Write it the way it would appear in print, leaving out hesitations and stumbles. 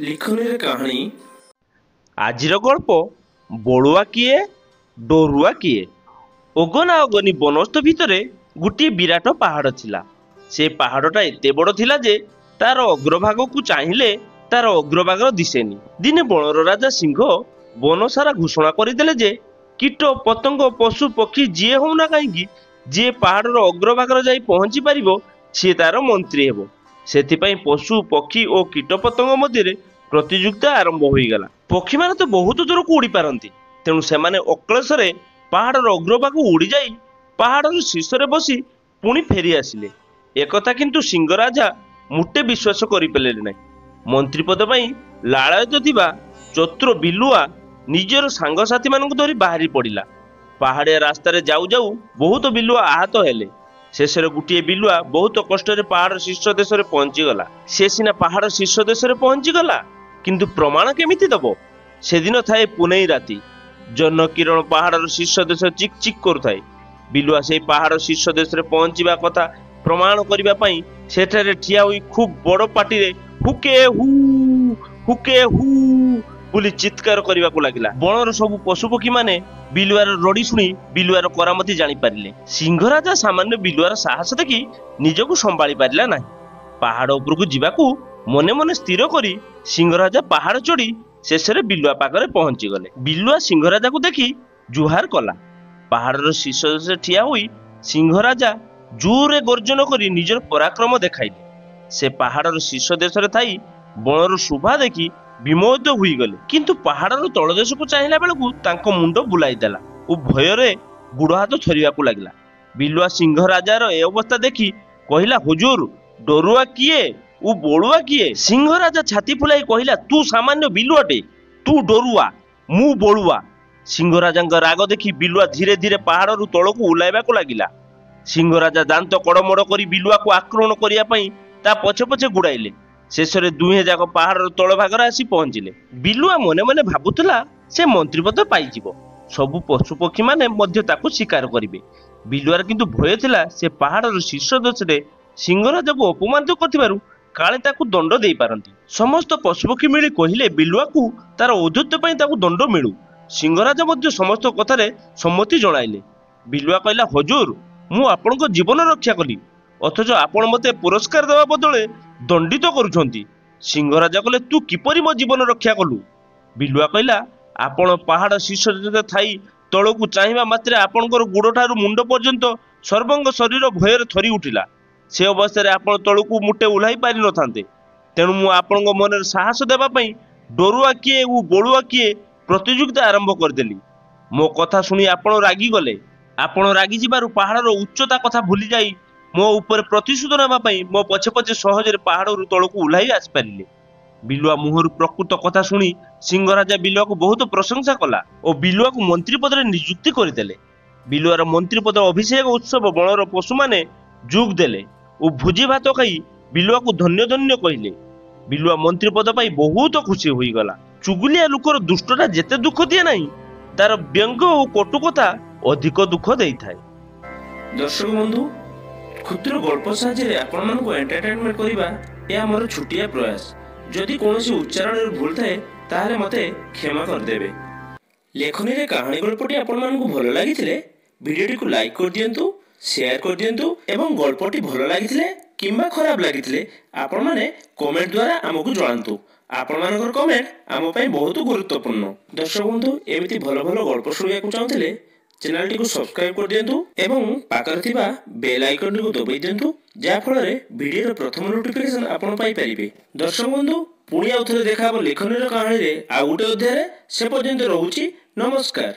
ଲିଖନୀରେ କାହାଣୀ। ଆଜିର ଗଳ୍ପ ବଳୁଆ କିଏ ଡରୁଆ କିଏ। ଅଗନା ଅଗନି ବନସ୍ତ ଭିତରେ ଗୋଟିଏ ବିରାଟ ପାହାଡ଼ ଥିଲା। ସେ ପାହାଡ଼ଟା ଏତେ ବଡ଼ ଥିଲା ଯେ ତାର ଅଗ୍ରଭାଗକୁ ଚାହିଁଲେ ତାର ଅଗ୍ରଭାଗ ଦିଶେନି। ଦିନେ ବଣର ରାଜା ସିଂହ ବନ ସାରା ଘୋଷଣା କରିଦେଲେ ଯେ କୀଟ ପତଙ୍ଗ ପଶୁ ପକ୍ଷୀ ଯିଏ ହଉନା କାହିଁକି ଯିଏ ପାହାଡ଼ର ଅଗ୍ରଭାଗରେ ଯାଇ ପହଞ୍ଚି ପାରିବ ସିଏ ତାର ମନ୍ତ୍ରୀ ହେବ। ସେଥିପାଇଁ ପଶୁ ପକ୍ଷୀ ଓ କୀଟ ପତଙ୍ଗ ମଧ୍ୟରେ ପ୍ରତିଯୋଗିତା ଆରମ୍ଭ ହୋଇଗଲା। ପକ୍ଷୀମାନେ ତ ବହୁତ ଦୂରକୁ ଉଡ଼ି ପାରନ୍ତି, ତେଣୁ ସେମାନେ ଅକ୍ଳେଶରେ ପାହାଡ଼ର ଅଗ୍ରଭାଗକୁ ଉଡ଼ିଯାଇ ପାହାଡ଼ର ଶୀର୍ଷରେ ବସି ପୁଣି ଫେରି ଆସିଲେ। ଏକଥା କିନ୍ତୁ ସିଂହ ରାଜା ମୋଟେ ବିଶ୍ୱାସ କରିପାରିଲେ ନାହିଁ। ମନ୍ତ୍ରୀ ପଦ ପାଇଁ ଲାଳାୟିତ ଥିବା ଚତୁର ବିଲୁଆ ନିଜର ସାଙ୍ଗସାଥୀମାନଙ୍କୁ ଧରି ବାହାରି ପଡ଼ିଲା। ପାହାଡ଼ିଆ ରାସ୍ତାରେ ଯାଉ ଯାଉ ବହୁତ ବିଲୁଆ ଆହତ ହେଲେ। ଶେଷରେ ଗୋଟିଏ ବିଲୁଆ ବହୁତ କଷ୍ଟରେ ପାହାଡ଼ ଶୀର୍ଷ ଦେଶରେ ପହଞ୍ଚିଗଲା। ସେ ସିନା ପାହାଡ଼ ଶୀର୍ଷ ଦେଶରେ ପହଞ୍ଚିଗଲା, କିନ୍ତୁ ପ୍ରମାଣ କେମିତି ଦବ? ସେଦିନ ଥାଏ ପୁନେଇ ରାତି। ଜହ୍ନ କିରଣ ପାହାଡ଼ର ଶୀର୍ଷ ଦେଶ ଚିକ୍ ଚିକ୍ କରୁଥାଏ। ବିଲୁଆ ସେଇ ପାହାଡ଼ ଶୀର୍ଷ ଦେଶରେ ପହଞ୍ଚିବା କଥା ପ୍ରମାଣ କରିବା ପାଇଁ ସେଠାରେ ଠିଆ ହୋଇ ଖୁବ୍ ବଡ଼ ପାଟିରେ ହୁକେ ହୁ ହୁକେ ହୁ ବୋଲି ଚିତ୍କାର କରିବାକୁ ଲାଗିଲା। ବଣର ସବୁ ପଶୁପକ୍ଷୀ ମାନେ ବିଲୁଆର ରଡ଼ି ଶୁଣି ବିଲୁଆର କରାମତି ଜାଣିପାରିଲେ। ସିଂହ ରାଜା ସାମାନ୍ୟ ବିଲୁଆର ସାହସ ଦେଖି ନିଜକୁ ସମ୍ଭାଳି ପାରିଲା ନାହିଁ। ପାହାଡ଼ ଉପରକୁ ଯିବାକୁ ମନେ ମନେ ସ୍ଥିର କରି ସିଂହ ରାଜା ପାହାଡ଼ ଚଢ଼ି ଶେଷରେ ବିଲୁଆ ପାଖରେ ପହଞ୍ଚିଗଲେ। ବିଲୁଆ ସିଂହ ରାଜାକୁ ଦେଖି ଜୁହାର କଲା। ପାହାଡ଼ର ଶୀର୍ଷ ଦେଶରେ ଠିଆ ହୋଇ ସିଂହ ରାଜା ଜୋରରେ ଗର୍ଜନ କରି ନିଜର ପରାକ୍ରମ ଦେଖାଇଲେ। ସେ ପାହାଡ଼ର ଶୀର୍ଷ ଦେଶରେ ଥାଇ ବଣର ଶୋଭା ଦେଖି ବିମୋହିତ ହୋଇଗଲେ, କିନ୍ତୁ ପାହାଡ଼ର ତଳ ଦେଶକୁ ଚାହିଁଲା ବେଳକୁ ତାଙ୍କ ମୁଣ୍ଡ ବୁଲାଇ ଦେଲା ଓ ଭୟରେ ଗୋଡ଼ ହାତ ଥରିବାକୁ ଲାଗିଲା। ବିଲୁଆ ସିଂହ ରାଜାର ଏ ଅବସ୍ଥା ଦେଖି କହିଲା, ହୁଜୁର, ଡରୁଆ କିଏ ଓ ବଳୁଆ କିଏ? ସିଂହ ରାଜା ଛାତି ଫୁଲାଇ କହିଲା, ତୁ ସାମାନ୍ୟ ବିଲୁଆଟେ, ତୁ ଡରୁଆ, ମୁଁ ବଳୁଆ। ସିଂହ ରାଜାଙ୍କ ରାଗ ଦେଖି ବିଲୁଆ ଧୀରେ ଧୀରେ ପାହାଡ଼ରୁ ତଳକୁ ଓହ୍ଲାଇବାକୁ ଲାଗିଲା। ସିଂହ ରାଜା ଦାନ୍ତ କଡ଼ମଡ଼ କରି ବିଲୁଆକୁ ଆକ୍ରମଣ କରିବା ପାଇଁ ତା ପଛେ ପଛେ ଗୋଡ଼ାଇଲେ। ଶେଷରେ ଦୁହେଁ ଯାକ ପାହାଡ଼ର ତଳ ଭାଗରେ ଆସି ପହଞ୍ଚିଲେ। ବିଲୁଆ ମନେ ମନେ ଭାବୁଥିଲା ସେ ମନ୍ତ୍ରୀପଦ ପାଇଯିବ, ସବୁ ପଶୁପକ୍ଷୀ ମାନେ ମଧ୍ୟ ତାକୁ ସ୍ୱୀକାର କରିବେ। ବିଲୁଆର କିନ୍ତୁ ଭୟ ଥିଲା ସେ ପାହାଡ଼ର ଶୀର୍ଷ ଦେଶରେ ସିଂହ ରାଜାକୁ ଅପମାନିତ କରିଥିବାରୁ କାଳେ ତାକୁ ଦଣ୍ଡ ଦେଇପାରନ୍ତି। ସମସ୍ତ ପଶୁପକ୍ଷୀ ମିଳି କହିଲେ ବିଲୁଆକୁ ତାର ଔଦ୍ଧତ୍ୟ ପାଇଁ ତାକୁ ଦଣ୍ଡ ମିଳୁ। ସିଂହ ରାଜା ମଧ୍ୟ ସମସ୍ତ କଥାରେ ସମ୍ମତି ଜଣାଇଲେ। ବିଲୁଆ କହିଲା, ହଜୁର, ମୁଁ ଆପଣଙ୍କ ଜୀବନ ରକ୍ଷା କଲି, ଅଥଚ ଆପଣ ମୋତେ ପୁରସ୍କାର ଦେବା ବଦଳରେ ଦଣ୍ଡିତ କରୁଛନ୍ତି। ସିଂହ ରାଜା କହିଲେ, ତୁ କିପରି ମୋ ଜୀବନ ରକ୍ଷା କଲୁ? ବିଲୁଆ କହିଲା, ଆପଣ ପାହାଡ଼ ଶୀର୍ଷ ଦେଶରେ ଥାଇ ତଳକୁ ଚାହିଁବା ମାତ୍ରେ ଆପଣଙ୍କର ଗୋଡ଼ଠାରୁ ମୁଣ୍ଡ ପର୍ଯ୍ୟନ୍ତ ସର୍ବଙ୍ଗ ଶରୀର ଭୟରେ ଥରି ଉଠିଲା। ସେ ଅବସ୍ଥାରେ ଆପଣ ତଳକୁ ମୋଟେ ଓହ୍ଲାଇ ପାରିନଥାନ୍ତେ। ତେଣୁ ମୁଁ ଆପଣଙ୍କ ମନରେ ସାହସ ଦେବା ପାଇଁ ଡରୁଆ କିଏ ଓ ବଳୁଆ କିଏ ପ୍ରତିଯୋଗିତା ଆରମ୍ଭ କରିଦେଲି। ମୋ କଥା ଶୁଣି ଆପଣ ରାଗିଗଲେ। ଆପଣ ରାଗିଯିବାରୁ ପାହାଡ଼ର ଉଚ୍ଚତା କଥା ଭୁଲି ଯାଇ ମୋ ଉପରେ ପ୍ରତିଶୋଧ ନେବା ପାଇଁ ମୋ ପଛେ ପଛେ ସହଜରେ ପାହାଡ଼ରୁ ତଳକୁ ଓହ୍ଲାଇ ଆସିପାରିଲେ। ବିଲୁଆ ମୁହଁରୁ ପ୍ରକୃତ କଥା ଶୁଣି ସିଂହ ରାଜା ବିଲୁଆକୁ ବହୁତ ପ୍ରଶଂସା କଲା ଓ ବିଲୁଆକୁ ମନ୍ତ୍ରୀ ପଦରେ ନିଯୁକ୍ତି କରିଦେଲେ। ବିଲୁଆର ମନ୍ତ୍ରୀ ପଦ ଅଭିଷେକ ଉତ୍ସବ ବଣର ପଶୁମାନେ ଯୋଗ ଦେଲେ ଓ ଭୋଜି ଭାତ ଖାଇ ବିଲୁଆକୁ ଧନ୍ୟ ଧନ୍ୟ କହିଲେ। ବିଲୁଆ ମନ୍ତ୍ରୀ ପଦ ପାଇଁ ବହୁତ ଖୁସି ହୋଇଗଲା। ଚୁଗୁଲିଆ ଲୋକର ଦୁଷ୍ଟଟା ଯେତେ ଦୁଃଖ ଦିଏ ନାହିଁ, ତାର ବ୍ୟଙ୍ଗ ଓ କଟୁ କଥା ଅଧିକ ଦୁଃଖ ଦେଇଥାଏ। ଦର୍ଶକ ବନ୍ଧୁ, କ୍ଷୁଦ୍ର ଗଳ୍ପ ସାହାଯ୍ୟରେ ଆପଣମାନଙ୍କୁ ଏଣ୍ଟରଟେନମେଣ୍ଟ କରିବା ଏହା ମୋର ଛୋଟିଆ ପ୍ରୟାସ। ଯଦି କୌଣସି ଉଚ୍ଚାରଣରେ ଭୁଲ ଥାଏ ତାହେଲେ ମୋତେ କ୍ଷମା କରିଦେବେ। ଲେଖନୀରେ କାହାଣୀ ଗଳ୍ପଟି ଆପଣମାନଙ୍କୁ ଭଲ ଲାଗିଥିଲେ ଭିଡ଼ିଓଟିକୁ ଲାଇକ୍ କରିଦିଅନ୍ତୁ, ସେୟାର କରିଦିଅନ୍ତୁ ଏବଂ ଗଳ୍ପଟି ଭଲ ଲାଗିଥିଲେ କିମ୍ବା ଖରାପ ଲାଗିଥିଲେ ଆପଣମାନେ କମେଣ୍ଟ ଦ୍ୱାରା ଆମକୁ ଜଣାନ୍ତୁ। ଆପଣମାନଙ୍କର କମେଣ୍ଟ ଆମ ପାଇଁ ବହୁତ ଗୁରୁତ୍ୱପୂର୍ଣ୍ଣ। ଦର୍ଶକ ବନ୍ଧୁ, ଏମିତି ଭଲ ଭଲ ଗଳ୍ପ ଶୁଣିବାକୁ ଚାହୁଁଥିଲେ ଚ୍ୟାନେଲଟିକୁ ସବସ୍କ୍ରାଇବ କରିଦିଅନ୍ତୁ ଏବଂ ପାଖରେ ଥିବା ବେଲ୍ ଆଇକନଟିକୁ ଦବାଇ ଦିଅନ୍ତୁ, ଯାହାଫଳରେ ଭିଡ଼ିଓର ପ୍ରଥମ ନୋଟିଫିକେସନ ଆପଣ ପାଇପାରିବେ। ଦର୍ଶକ ବନ୍ଧୁ, ପୁଣି ଆଉ ଥରେ ଦେଖା ହେବ ଲେଖନୀର କାହାଣୀରେ ଆଉ ଗୋଟେ ଅଧ୍ୟାୟରେ। ସେ ପର୍ଯ୍ୟନ୍ତ ରହୁଛି, ନମସ୍କାର।